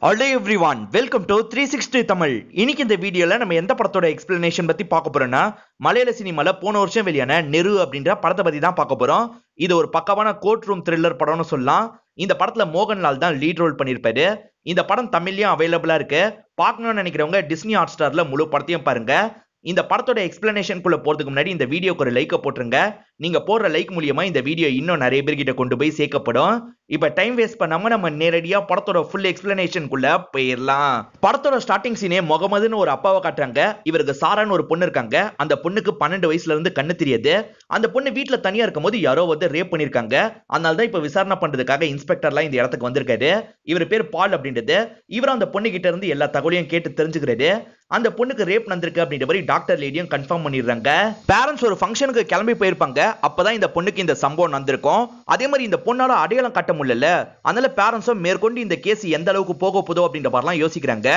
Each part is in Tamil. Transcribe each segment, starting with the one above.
Hello everyone, welcome to 360 Tamil. இன்னைக்கு இந்த வீடியோல நம்ம எந்த படத்தோட எக்ஸ்பிளனேஷன் பத்தி பார்க்க போறோம்னா மலையாள சினிமால போன வருஷம் வெளியான நெரு அப்படின்ற படத்தை பத்தி தான் பார்க்க போறோம். இது ஒரு பக்கவான கோர்ட் ரூம் த்ரில்லர் படம்னு சொல்லலாம். இந்த படத்துல மோகன்லால் தான் லீட் ரோல் பண்ணிருப்பாரு. இந்த படம் தமிழ்லயும் அவைலபிளா இருக்கு. பார்க்கணும்னு நினைக்கிறவங்க டிஸ்னி ஹாட்ஸ்டார்ல முழு படத்தையும் பாருங்க. இந்த படத்தோட எக்ஸ்பிளனேஷனுக்குள்ள போறதுக்கு முன்னாடி இந்த வீடியோக்கு ஒரு லைக் போட்டுருங்க. நீங்க போடுற லைக் மூலியமா இந்த வீடியோ இன்னும் நிறைய பேர்கிட்ட கொண்டு போய் சேர்க்கப்படும். இப்ப டைம் வேஸ்ட் பண்ணாம நம்ம நேரடியா படத்தோட ஃபுல் எக்ஸ்பிளனேஷனுக்குள்ள போயிடலாம். படத்தோட ஸ்டார்டிங் சீனே முகமதுன்னு ஒரு அப்பாவை காட்டுறாங்க. இவருக்கு சாரான்னு ஒரு பொண்ணு இருக்காங்க. அந்த பொண்ணுக்கு 12 வயசுல இருந்து கண்ணு தெரியாது. அந்த பொண்ணு வீட்டுல தனியா இருக்கும் போது யாரோ வந்து ரேப் பண்ணிருக்காங்க. அதனால தான் இப்ப விசாரணை பண்றதுக்காக இன்ஸ்பெக்டர்லாம் இந்த இடத்துக்கு வந்திருக்காரு. இவர் பேர் பால் அப்படின்றது. இவர் அந்த பொண்ணு கிட்ட இருந்து எல்லா தகவலையும் கேட்டு தெரிஞ்சுக்கிறாரு. அந்த பொண்ணுக்கு ரேப் நடந்திருக்கு அப்படின்ற மாதிரி டாக்டர் லேடியும் கன்ஃபார்ம் பண்ணிடுறாங்க. பேரண்ட்ஸ் ஒரு ஃபங்க்ஷனுக்கு கிளம்பி போயிருப்பாங்க. அப்பதான் இந்த பொண்ணுக்கு இந்த சம்பவம் நடந்திருக்கும். அதே மாதிரி இந்த பொண்ணால அடையாளம் காட்ட முடியல. அதனால பேரண்ட்ஸும் மேற்கொண்டு இந்த கேஸ் எந்த அளவுக்கு போக போதோ அப்படின்ற மாதிரிலாம் யோசிக்கிறாங்க.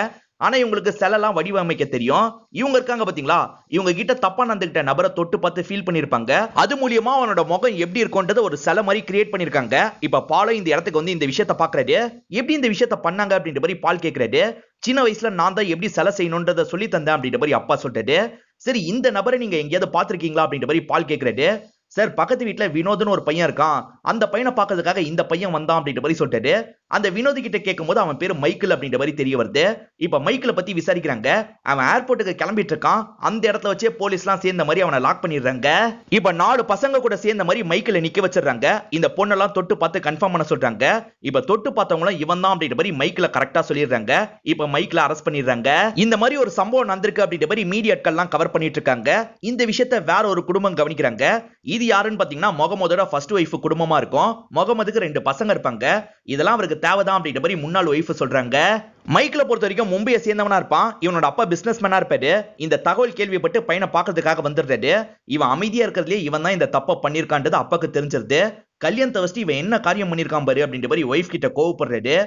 ஆனா இவங்களுக்கு செலெல்லாம் வடிவமைக்க தெரியும். இவங்க இருக்காங்க பாத்தீங்களா, இவங்க கிட்ட தப்பா நடந்துகிட்ட நபரை தொட்டு பார்த்து ஃபீல் பண்ணிருப்பாங்க. அது மூலியமா அவனோட முகம் எப்படி இருக்கும்ன்றது ஒரு சிலை மாதிரி கிரியேட் பண்ணிருக்காங்க. இப்ப பாலும் இந்த இடத்துக்கு வந்து இந்த விஷயத்த பாக்குறாரு. எப்படி இந்த விஷயத்த பண்ணாங்க அப்படின்ற மாதிரி பால் கேட்கிறாரு. சின்ன வயசுல நான் தான் எப்படி சிலை செய்யணும்ன்றத சொல்லி தந்தேன் அப்படின்ற மாதிரி அப்பா சொல்லிட்டாரு. சரி, இந்த நபரை நீங்க எங்கேயாவது பாத்திருக்கீங்களா அப்படின்ற மாதிரி பால் கேட்கிறாரு. சார், பக்கத்து வீட்டுல வினோத்னு ஒரு பையன் இருக்கான். அந்த பையனை பார்க்கறதுக்காக இந்த பையன் வந்தான் அப்படின்ற மாதிரி சொல்லிட்டாரு. அந்த வினோத் கிட்ட கேட்கும் போது அவன் பேரு மைக்கேல் அப்படின்ற மாதிரி தெரிய வருது. இப்ப மைக்கேலை பத்தி விசாரிக்கிறாங்க. அவன் ஏர்போர்ட்டுக்கு கிளம்பிட்டு இருக்கான். அந்த இடத்துல வச்சே போலீஸ் எல்லாம் சேர்ந்த மாதிரி அவனை லாக் பண்ணிடுறாங்க. இப்ப 4 பசங்க கூட சேர்ந்த மாதிரி மைக்கேலை நிக்க வச்சிடறாங்க. இந்த பொண்ணெல்லாம் தொட்டு பார்த்து கன்ஃபார்ம் பண்ண சொல்றாங்க. இப்ப தொட்டு பார்த்தவங்களும் இவன் தான் அப்படின்ற மாதிரி மைக்கேல கரெக்டா சொல்லிடுறாங்க. இப்ப மைக்கேல அரெஸ்ட் பண்ணிடுறாங்க. இந்த மாதிரி ஒரு சம்பவம் நடந்திருக்கு அப்படின்ற மாதிரி மீடியாக்கள் எல்லாம் கவர் பண்ணிட்டு இருக்காங்க. இந்த விஷயத்த வேற ஒரு குடும்பம் கவனிக்கிறாங்க. இது யாருன்னு பாத்தீங்கன்னா முகமதோட ஃபர்ஸ்ட் ஒய்ஃப் குடும்பமா இருக்கும். முகமதுக்கு 2 பசங்க இருப்பாங்க. இதெல்லாம் அவருக்கு தேவைதான் அப்படின்ற மாதிரி முன்னாள் ஒய்ஃப் சொல்றாங்க. மைக்கேல பொறுத்த வரைக்கும் மும்பையை சேர்ந்தவனா இருப்பான். இவனோட அப்பா பிசினஸ் மேனா இருப்பாரு. இந்த தகவல் கேள்விப்பட்டு பையனை பார்க்கறதுக்காக வந்துடுறாரு. இவன் அமைதியா இருக்கிறதுலே இவன் தான் இந்த தப்பை பண்ணிருக்கான்றது அப்பாக்கு தெரிஞ்சிருது. கல்யாணத்தை வச்சு இவன் என்ன காரியம் பண்ணிருக்கான் பாரு அப்படின்ற மாதிரி ஒய்ஃப் கிட்ட கோவப்படுறாரு.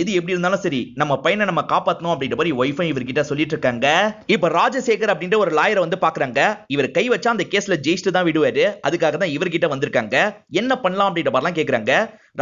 எது எப்படி இருந்தாலும் சரி, நம்ம பையனை நம்ம காப்பாத்தணும் அப்படின்ற மாதிரி ஒய்ஃபும் இவர்கிட்ட சொல்லிட்டு இருக்காங்க. இப்ப ராஜசேகர் அப்படின்ற ஒரு லாயரை வந்து பாக்குறாங்க. இவர் கை வச்சா அந்த கேஸ்ல ஜெயிச்சுட்டு தான் விடுவாரு. அதுக்காக தான் இவர்கிட்ட வந்திருக்காங்க. என்ன பண்ணலாம் அப்படின்ற மாதிரிலாம் கேக்குறாங்க.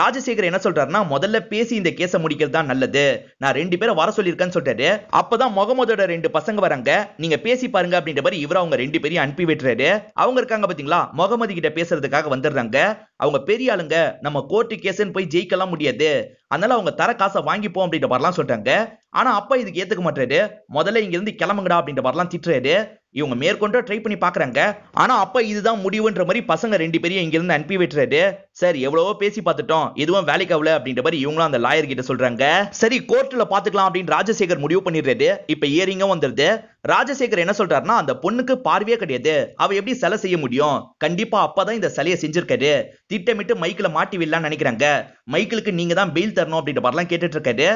ராஜசேகர் என்ன சொல்றாருன்னா, முதல்ல பேசி இந்த கேஸை முடிக்கிறது தான் நல்லது. நான் 2 பேரை வர சொல்லியிருக்கேன்னு சொல்றாரு. அப்பதான் முகமதோட 2 பசங்க வராங்க. நீங்க பேசி பாருங்க அப்படின்ற மாதிரி இவர் அவங்க 2 பேரையும் அனுப்பி விட்டுறாரு. அவங்க இருக்காங்க பாத்தீங்களா, முகமது கிட்ட பேசுறதுக்காக வந்துடுறாங்க. அவங்க பெரிய ஆளுங்க, நம்ம கோர்ட்டு கேஸ்ன்னு போய் ஜெயிக்கலாம் முடியாது. அதனால அவங்க தர காசை வாங்கிப்போம் அப்படின்ற மாதிரிலாம் சொல்றாங்க. ஆனா அப்பா இதுக்கு ஏத்துக்க மாட்டாரு. முதல்ல இங்க இருந்து கிளம்புங்கடா அப்படின்ற மாதிரிலாம் திட்டுறாரு. இவங்க மேற்கொண்டு ட்ரை பண்ணி பாக்குறாங்க. ஆனா அப்பா இதுதான் முடிவுன்ற மாதிரி பசங்க 2 பேரையும் இங்க இருந்து அனுப்பி விட்டுறாரு. சார், எவ்வளவோ பேசி பார்த்துட்டோம், எதுவும் வேலைக்கு ஆகல அப்படின்ற மாதிரி இவங்களும் அந்த லாயர் கிட்ட சொல்றாங்க. சரி, கோர்ட்ல பாத்துக்கலாம் அப்படின்னு ராஜசேகர் முடிவு பண்ணிடுறாரு. இப்ப ஏரிங்கும் வந்துருது. ராஜசேகர் என்ன சொல்றாருன்னா, அந்த பொண்ணுக்கு பார்வையே கிடையாது. அவ எப்படி சிலை செய்ய முடியும்? கண்டிப்பா அப்பதான் இந்த சிலையை செஞ்சிருக்காரு. திட்டமிட்டு மைக்கேல மாட்டி விடலாம்னு நினைக்கிறாங்க. மைக்கேலுக்கு நீங்க தான் பெயில் தரணும் அப்படின்ற மாதிரிலாம் கேட்டுட்டு இருக்காரு.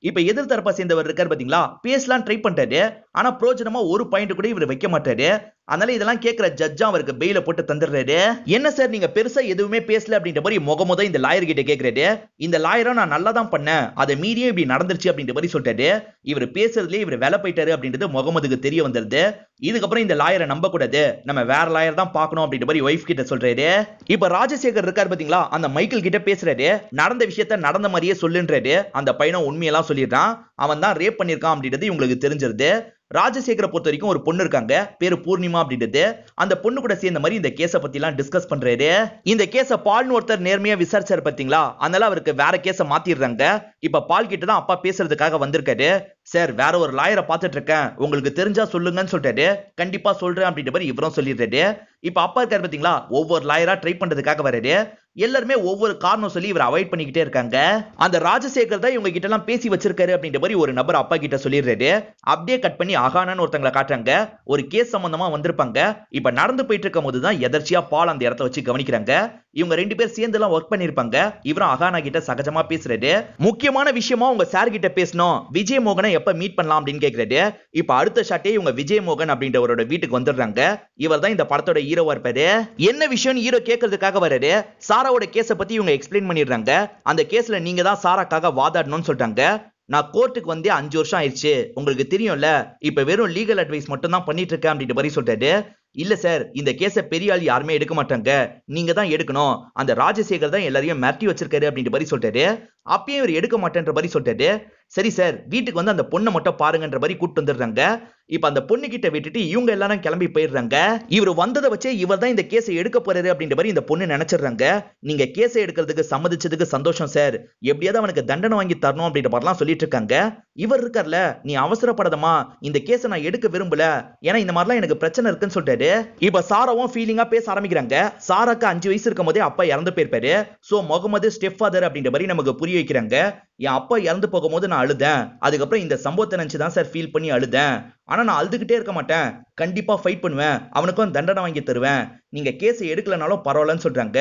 இப்ப எதிர் தரப்பா சேர்ந்தவர் இருக்காரு பாத்தீங்களா, பேசலாம் ட்ரை பண்றாரு. ஆனா பிரோஜனமா ஒரு பாயிண்ட் கூட இவர் வைக்க மாட்டாரு. அதனால இதெல்லாம் கேட்கிற ஜட்ஜா அவருக்கு பெயில போட்டு தந்துடுறாரு. என்ன சார், நீங்க பெருசா எதுவுமே பேசல அப்படின்ற மாதிரி முகமது இந்த லாயர் கிட்ட கேக்குறாரு. இந்த லாயரை நான் நல்லா தான் பண்ணேன், அதை மீறியே இப்படி நடந்துருச்சு அப்படின்ற மாதிரி சொல்லிட்டாரு. இவர் பேசுறதுலயே இவர் வேலை போயிட்டாரு அப்படின்றது முகமதுக்கு தெரிய வந்துருது. இதுக்கப்புறம் இந்த லாயரை நம்ப கூடாது, நம்ம வேற லாயர் தான் பார்க்கணும் அப்படின்ற மாதிரி ஒய்ஃப் கிட்ட சொல்றாரு. இப்ப ராஜசேகர் இருக்காரு பாத்தீங்களா, அந்த மைக்கேல் கிட்ட பேசுறாரு. நடந்த விஷயத்த நடந்த மாதிரியே சொல்லுன்றாரு. அந்த பையனும் உண்மையெல்லாம் சொல்லிடுறான். அவன் தான் ரேப் பண்ணிருக்கான் அப்படின்றது இவங்களுக்கு தெரிஞ்சிருது. ராஜசேகரை பொறுத்த வரைக்கும் ஒரு பொண்ணு இருக்காங்க, பேரு பூர்ணிமா அப்படின்றது. அந்த பொண்ணு கூட சேர்ந்த மாதிரி இந்த கேஸ பத்தி எல்லாம் டிஸ்கஸ் பண்றாரு. இந்த கேஸ பால்னு ஒருத்தர் நேர்மையா விசாரிச்சாரு பாத்தீங்களா, அதனால அவருக்கு வேற கேஸ மாத்திடுறாங்க. இப்ப பால் கிட்ட தான் அப்பா பேசுறதுக்காக வந்திருக்காரு. சார், வேற ஒரு லாயரை பார்த்துட்டு இருக்கேன், உங்களுக்கு தெரிஞ்சா சொல்லுங்கன்னு சொல்றாரு. கண்டிப்பா சொல்றேன் அப்படின்ற மாதிரி இவரும் சொல்லிடுறாரு. இப்ப அப்பா இருக்காரு பாத்தீங்களா, ஒவ்வொரு லாயரா ட்ரை பண்றதுக்காக வராரு. எல்லாருமே ஒவ்வொரு காரணம் சொல்லி இவர் அவாய்ட் பண்ணிக்கிட்டே இருக்காங்க. அந்த ராஜசேகர் தான் இவங்க கிட்ட எல்லாம் பேசி வச்சிருக்காரு அப்படின்ற மாதிரி ஒரு நபர் அப்பா கிட்ட சொல்லிடுறாரு. அப்படியே கட் பண்ணி அகானான்னு ஒருத்தங்களை காட்டுறாங்க. ஒரு கேஸ் சம்பந்தமா வந்திருப்பாங்க. இப்ப நடந்து போயிட்டு இருக்கும் போதுதான் எதர்ச்சியா பால் அந்த இடத்த வச்சு கவனிக்கிறாங்க. இவங்க 2 பேர் சேர்ந்து எல்லாம் ஒர்க் பண்ணிருப்பாங்க. இவரும் அகானா கிட்ட சகஜமா பேசுறாரு. முக்கியமான விஷயமா உங்க சார் கிட்ட பேசணும், விஜய் மோகனை எப்ப மீட் பண்ணலாம் அப்படின்னு கேக்குறாரு. இப்ப அடுத்த ஷாட்டே இவங்க விஜய் மோகன் அப்படின்றவரோட வீட்டுக்கு வந்துடுறாங்க. இவர் தான் இந்த படத்தோட ஹீரோவா இருப்பாரு. என்ன விஷயம் ஹீரோ கேட்கறதுக்காக வராரு. சாராவோட கேஸை பத்தி இவங்க எக்ஸ்பிளைன் பண்ணிடுறாங்க. அந்த கேஸ்ல நீங்க தான் சாராக்காக வாதாடணும்னு சொல்றாங்க. நான் கோர்ட்டுக்கு வந்து 5 வருஷம் ஆயிடுச்சு, உங்களுக்கு தெரியும்ல, இப்ப வெறும் லீகல் அட்வைஸ் மட்டும் தான் பண்ணிட்டு இருக்கேன் அப்படின்ற மாதிரி சொல்றாரு. இல்ல சார், இந்த கேஸ பெரிய ஆள் யாருமே எடுக்க மாட்டாங்க, நீங்க தான் எடுக்கணும், அந்த ராஜசேகர் தான் எல்லாரையும் மிரட்டி வச்சிருக்காரு அப்படின்ற மாதிரி சொல்றாரு. அப்பயும் இவர் எடுக்க மாட்டேன்ற மாதிரி சொல்றாரு. சரி சார் வீட்டுக்கு வந்து அந்த பொண்ணை மட்டும் பாருங்கன்ற மாதிரி கூட்டு வந்துடுறாங்க. இப்ப அந்த பொண்ணு கிட்ட விட்டுட்டு இவங்க எல்லாரும் கிளம்பி போயிடுறாங்க. இவர் வந்ததை வச்சே இவர் தான் இந்த கேஸை எடுக்க போறாரு அப்படின்ற மாதிரி இந்த பொண்ணு நினைச்சிடுறாங்க. நீங்க கேஸை எடுக்கிறதுக்கு சம்மதிச்சதுக்கு சந்தோஷம் சார், எப்படியாவது அவனுக்கு தண்டனை வாங்கி தரணும் அப்படின்ற மாதிரிலாம் சொல்லிட்டு இருக்காங்க. இவர் இருக்கார்ல, நீ அவசரப்படாதமா, இந்த கேஸை நான் எடுக்க விரும்பல, ஏன்னா இந்த மாதிரிலாம் எனக்கு பிரச்சனை இருக்குன்னு சொல்லிட்டாரு. இப்ப சாராவும் ஃபீலிங்கா பேச ஆரம்பிக்கிறாங்க. சாராக்கு 5 வயசு இருக்கும் போதே அப்பா இறந்து போயிருப்பாரு. சோ முகமது ஸ்டெப் ஃபாதர் அப்படின்ற மாதிரி நமக்கு புரிய வைக்கிறாங்க. என் அப்பா இறந்து போகும்போது நான் அழுதேன், அதுக்கப்புறம் இந்த சம்பவத்தை நினைச்சுதான் சார் ஃபீல் பண்ணி அழுதேன். ஆனா நான் அழுதுகிட்டே இருக்க மாட்டேன், கண்டிப்பா ஃபைட் பண்ணுவேன், அவனுக்கும் தண்டனை வாங்கி தருவேன், நீங்க கேஸை எடுக்கலனாலும் பரவாயில்லன்னு சொல்றாங்க.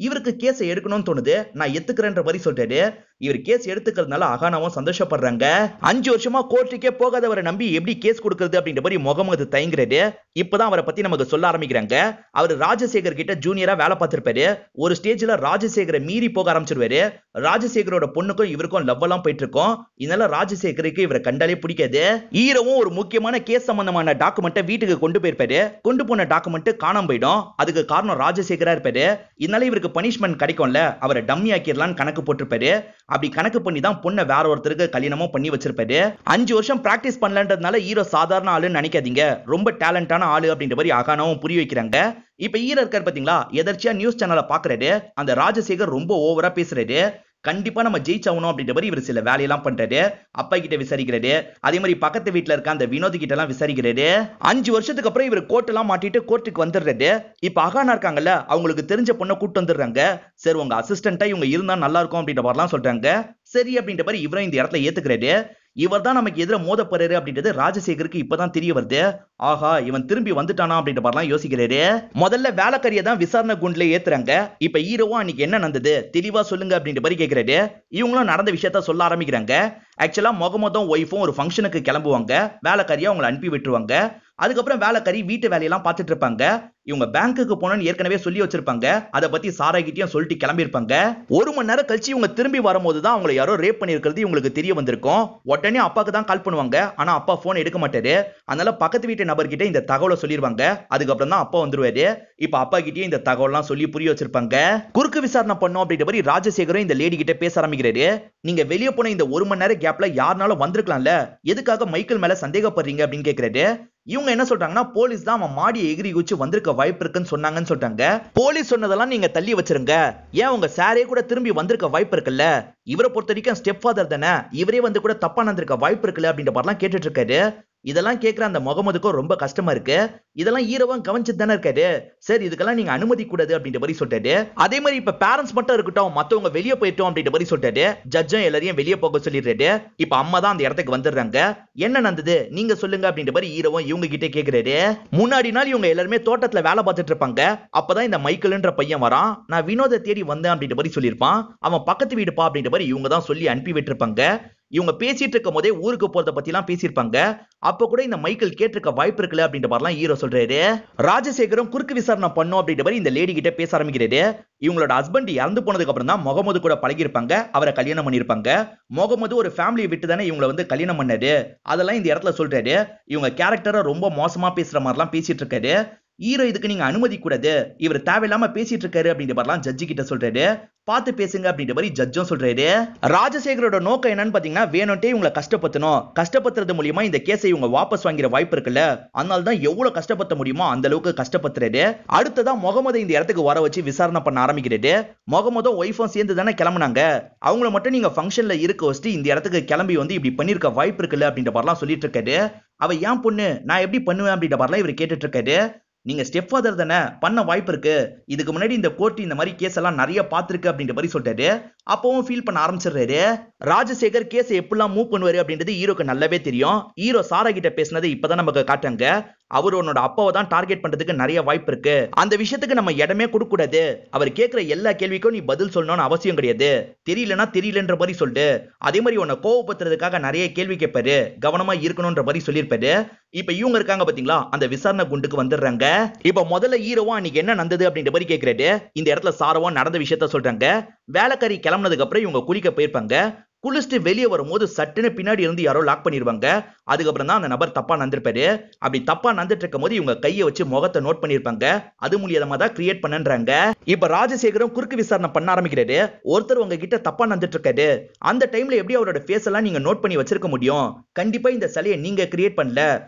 இவருக்கு கேஸை எடுக்கணும்னு தோணுது, நான் எத்துக்கிறேன்ற மாதிரி சொல்றாரு. இவர் கேஸ் எடுத்துக்கிறதுனால அகானாவும் சந்தோஷப்படுறாங்க. 5 வருஷமா கோர்ட்டுக்கே போகாதவரை நம்பி எப்படி கேஸ் கொடுக்கிறது அப்படின்ற மாதிரி முகமது தயங்குறாரு. இப்பதான் அவரை பத்தி நமக்கு சொல்ல ஆரம்பிக்கிறாங்க. அவர் ராஜசேகர் கிட்ட ஜூனியரா வேலை பார்த்திருப்பாரு. ஒரு ஸ்டேஜ்ல ராஜசேகரை மீறி போக ஆரம்பிச்சிருவாரு. ராஜசேகரோட பொண்ணுக்கும் இவருக்கும் லவ் எல்லாம் போயிட்டு இருக்கும். இதனால ராஜசேகருக்கு இவரை கண்டாலே பிடிக்காது. ஹீரோவும் ஒரு முக்கியமான கேஸ் சம்பந்தமான டாக்குமெண்ட்டை வீட்டுக்கு கொண்டு போயிருப்பாரு. கொண்டு போன டாக்குமெண்ட் காணாம போயிடும். அதுக்கு காரணம் ராஜசேகரா இருப்பாரு. இதனால இவருக்கு பனிஷ்மெண்ட் கிடைக்கும்ல, அவரை டம்மி ஆக்கிடலான்னு கணக்கு போட்டிருப்பாரு. அப்படி கணக்கு பண்ணி தான் பொண்ணை வேற ஒருத்தருக்கு கல்யாணமும் பண்ணி வச்சிருப்பாரு. 5 வருஷம் பிராக்டிஸ் பண்ணலன்றதுனால ஹீரோ சாதாரண ஆளுன்னு நினைக்காதீங்க, ரொம்ப டேலண்டான ஆளு அப்படின்ற மாதிரி அகானாவும் புரிய வைக்கிறாங்க. இப்ப ஹீரோ இருக்காரு பாத்தீங்களா, எதர்ச்சியா நியூஸ் சேனலை பாக்குறாரு. அந்த ராஜசேகர் ரொம்ப ஓவரா பேசுறாரு. கண்டிப்பா நம்ம ஜெயிச்சாகணும் அப்படின்ற மாதிரி இவர் சில வேலையெல்லாம் பண்றாரு. அப்பா கிட்ட விசாரிக்கிறாரு. அதே மாதிரி பக்கத்து வீட்டுல இருக்க அந்த வினோத் கிட்ட எல்லாம் விசாரிக்கிறாரு. 5 வருஷத்துக்கு அப்புறம் இவர் கோர்ட் எல்லாம் மாட்டிட்டு கோர்ட்டுக்கு வந்துடுறாரு. இப்ப அகானா இருக்காங்கல்ல, அவங்களுக்கு தெரிஞ்ச பொண்ணை கூட்டு வந்துடுறாங்க. சரி உங்க அசிஸ்டண்டா இவங்க இருந்தா நல்லா இருக்கும் அப்படின்ற மாதிரிலாம் சொல்றாங்க. சரி அப்படின்ற மாதிரி இவரும் இந்த இடத்துல ஏத்துக்கிறாரு. இவர் தான் நமக்கு எதிர மோத போறாரு அப்படின்றது ராஜசேகருக்கு இப்பதான் தெரிய வருது. ஆஹா, இவன் திரும்பி வந்துட்டானா அப்படின்ற மாதிரிலாம் யோசிக்கிறாரு. முதல்ல வேலைக்காரியை தான் விசாரணை குண்டுல ஏத்துறாங்க. இப்ப ஹீரோவும் அன்னைக்கு என்ன நடந்தது தெளிவா சொல்லுங்க அப்படின்ற மாதிரி கேட்கிறாரு. இவங்களும் நடந்த விஷயத்த சொல்ல ஆரம்பிக்கிறாங்க. ஆக்சுவலா முகமதும் ஒய்ஃபும் ஒரு ஃபங்க்ஷனுக்கு கிளம்புவாங்க. வேலைக்காரியா அவங்களை அனுப்பி விட்டுருவாங்க. அதுக்கப்புறம் வேலைக்காரி வீட்டு வேலையெல்லாம் பார்த்துட்டு இருப்பாங்க. இவங்க பேங்க்குக்கு போனோம்னு ஏற்கனவே சொல்லி வச்சிருப்பாங்க. அதை பத்தி சாரா கிட்டயும் சொல்லிட்டு கிளம்பியிருப்பாங்க. 1 மணி நேரம் கழிச்சு இவங்க திரும்பி வரும்போது தான் அவங்களை யாரோ ரேப் பண்ணிருக்கிறது இவங்களுக்கு தெரிய வந்திருக்கும். உடனே அப்பாக்கு தான் கால் பண்ணுவாங்க. ஆனா அப்பா போன் எடுக்க மாட்டாரு. அதனால பக்கத்து வீட்டு நபர்கிட்ட இந்த தகவலை சொல்லிருவாங்க. அதுக்கப்புறம் தான் அப்பா வந்துருவாரு. இப்ப அப்பா கிட்டயும் இந்த தகவலாம் சொல்லி புரிய வச்சிருப்பாங்க. குறுக்கு விசாரணை பண்ணோம் அப்படின்ற மாதிரி ராஜசேகரும் இந்த லேடி கிட்ட பேச ஆரம்பிக்கிறாரு. நீங்க வெளியே போன இந்த 1 மணி நேரம் கேப்ல யாருனாலும் வந்திருக்கலாம்ல, எதுக்காக மைக்கேல் மேல சந்தேகப்படுறீங்க அப்படின்னு கேக்குறாரு. இவங்க என்ன சொல்றாங்கன்னா, போலீஸ் தான் அவன் மாடி எகிரி குச்சி வந்திருக்க வாய்ப்பு இருக்குன்னு சொன்னாங்கன்னு சொல்றாங்க. போலீஸ் சொன்னதெல்லாம் நீங்க தள்ளி வச்சிருங்க, ஏன் உங்க சாரே கூட திரும்பி வந்திருக்க வாய்ப்பு இருக்குல்ல, இவரை பொறுத்த வரைக்கும் ஸ்டெப் ஃபாதர் தானே, இவரே வந்து கூட தப்பா நடந்திருக்க வாய்ப்பு இருக்குல்ல அப்படின்ற மாதிரிலாம் கேட்டுட்டு இருக்காரு. இதெல்லாம் கேட்கிற அந்த முகமதுக்கும் ரொம்ப கஷ்டமா இருக்கு. இதெல்லாம் ஹீரோவும் கவனிச்சுட்டு தானே இருக்காரு. சரி இதுக்கெல்லாம் நீங்க அனுமதி கூடாது அப்படின்ற மாதிரி சொல்லிட்டாரு. அதே மாதிரி இப்ப பேரண்ட்ஸ் மட்டும் இருக்கட்டும், மத்தவங்க வெளியே போயிட்டோம் அப்படின்ற மாதிரி சொல்லிட்டாரு. ஜட்ஜும் எல்லாரையும் வெளியே போக சொல்லிடுறாரு. இப்ப அம்மா தான் அந்த இடத்துக்கு வந்துடுறாங்க. என்ன நடந்தது நீங்க சொல்லுங்க அப்படின்ற மாதிரி ஹீரோவும் இவங்க கிட்ட கேக்குறாரு. முன்னாடி நாள் இவங்க எல்லாருமே தோட்டத்துல வேலை பார்த்துட்டு இருப்பாங்க. அப்பதான் இந்த மைக்கேல்ன்ற பையன் வரான். நான் வினோத தேடி வந்தேன் அப்படின்ற மாதிரி சொல்லியிருப்பான். அவன் பக்கத்து வீடுப்பா அப்படின்ற மாதிரி இவங்க தான் சொல்லி அனுப்பி விட்டுருப்பாங்க. இவங்க பேசிட்டு இருக்கும் போதே ஊருக்கு போறத பத்தி எல்லாம் பேசியிருப்பாங்க. அப்ப கூட இந்த மைக்கேல் கேட்டிருக்க வாய்ப்பு இருக்குல்ல அப்படின்ற மாதிரிலாம் ஹீரோ சொல்றாரு. ராஜசேகரும் குறுக்கு விசாரணை பண்ணும் அப்படின்ற மாதிரி இந்த லேடி கிட்ட பேச ஆரம்பிக்கிறாரு. இவங்களோட ஹஸ்பண்ட் இறந்து போனதுக்கு அப்புறம் தான் முகமது கூட பழகிருப்பாங்க, அவரை கல்யாணம் பண்ணிருப்பாங்க. முகமது ஒரு ஃபேமிலியை விட்டு தானே இவங்களை வந்து கல்யாணம் பண்ணாரு, அதெல்லாம் இந்த இடத்துல சொல்றாரு. இவங்க கேரக்டரை ரொம்ப மோசமா பேசுற மாதிரிலாம் பேசிட்டு இருக்காரு. ஹீரோ இதுக்கு நீங்க அனுமதி கூடாது, இவர் தேவையில்லாம பேசிட்டு இருக்காரு அப்படின்ற மாதிரிலாம் ஜட்ஜி கிட்ட சொல்றாரு. பார்த்து பேசுங்க அப்படின்ற மாதிரி ஜட்ஜும் சொல்றாரு. ராஜசேகரோட நோக்கம் என்னன்னு பாத்தீங்கன்னா, வேணும்ட்டே இவங்களை கஷ்டப்படுத்தணும், கஷ்டப்படுத்துறது மூலியமா இந்த கேஸை இவங்க வாபஸ் வாங்கிற வாய்ப்பு இருக்குல்ல, அதனால தான் எவ்வளவு கஷ்டப்படுத்த முடியுமோ அந்த அளவுக்கு கஷ்டப்படுத்துறாரு. அடுத்ததான் முகமது இந்த இடத்துக்கு வர வச்சு விசாரணை பண்ண ஆரம்பிக்கிறாரு. முகமதும் ஒய்ஃபும் சேர்ந்து தானே கிளம்புனாங்க, அவங்கள மட்டும் நீங்க ஃபங்க்ஷன்ல இருக்க வச்சுட்டு இந்த இடத்துக்கு கிளம்பி வந்து இப்படி பண்ணிருக்க வாய்ப்பு இருக்குல்ல அப்படின்ற மாதிரிலாம் சொல்லிட்டு இருக்காரு. அவ ஏன் பொண்ணு, நான் எப்படி பண்ணுவேன் அப்படின்ற மாதிரிலாம் இவர் கேட்டுட்டு இருக்காரு. நீங்க ஸ்டெப் ஃபாதர் தானே, பண்ண வாய்ப்பு இருக்கு, இதுக்கு முன்னாடி இந்த கோர்ட் இந்த மாதிரி கேஸ் எல்லாம் நிறைய பார்த்திருக்கு அப்படின்ற மாதிரி சொல்லிட்டாரு. அப்பவும் ஃபீல் பண்ண ஆரம்பிச்சிடுறாரு. ராஜசேகர் கேஸ் எப்படிலாம் மூவ் பண்ணுவாரு அப்படின்றது ஹீரோக்கு நல்லாவே தெரியும். ஹீரோ சாரா கிட்ட பேசினது இப்பதான் நமக்கு காட்டுறாங்க. அவர் உன்னோட அப்பாவை தான் டார்கெட் பண்றதுக்கு நிறைய வாய்ப்பு இருக்கு, அந்த விஷயத்துக்கு நம்ம இடமே கொடுக்க கூடாது, அவர் கேட்கிற எல்லா கேள்விக்கும் நீ பதில் சொல்லணும்னு அவசியம் கிடையாது, தெரியலனா தெரியலன்ற மாதிரி சொல்லிட்டு அதே மாதிரி உன்னை கோவப்படுத்துறதுக்காக நிறைய கேள்வி கேட்பாரு, கவனமா இருக்கணும்ன்ற மாதிரி சொல்லியிருப்பாரு. இப்ப இவங்க இருக்காங்க பாத்தீங்களா, அந்த விசாரணை குண்டுக்கு வந்துடுறாங்க. இப்ப முதல்ல ஹீரோவா அன்னைக்கு என்ன நடந்தது அப்படின்ற மாதிரி கேட்கிறாரு. இந்த இடத்துல சாரவா நடந்த விஷயத்த சொல்றாங்க. வேலைக்காரி கிளம்புனதுக்கு அப்புறம் இவங்க குளிக்க போயிருப்பாங்க. குளிச்சுட்டு வெளியே வரும்போது சட்டுன்னு பின்னாடி இருந்து யாரோ லாக் பண்ணிருவாங்க. அதுக்கப்புறம் தான் அந்த நபர் தப்பா நடந்திருப்பாரு. அப்படி தப்பா நடந்துட்டு இருக்கும் போது இவங்க கையை வச்சு முகத்தை நோட் பண்ணிருப்பாங்க. அது மூலியமா தான் கிரியேட் பண்ணன்றாங்க. இப்ப ராஜசேகரும் குறுக்கு விசாரணை பண்ண ஆரம்பிக்கிறாரு. ஒருத்தர் உங்ககிட்ட தப்பா நடந்துட்டு இருக்காரு, அந்த டைம்ல எப்படி அவரோட ஃபேஸ் எல்லாம் நீங்க நோட் பண்ணி வச்சிருக்க முடியும்? கண்டிப்பா இந்த சிலையை நீங்க கிரியேட் பண்ணல,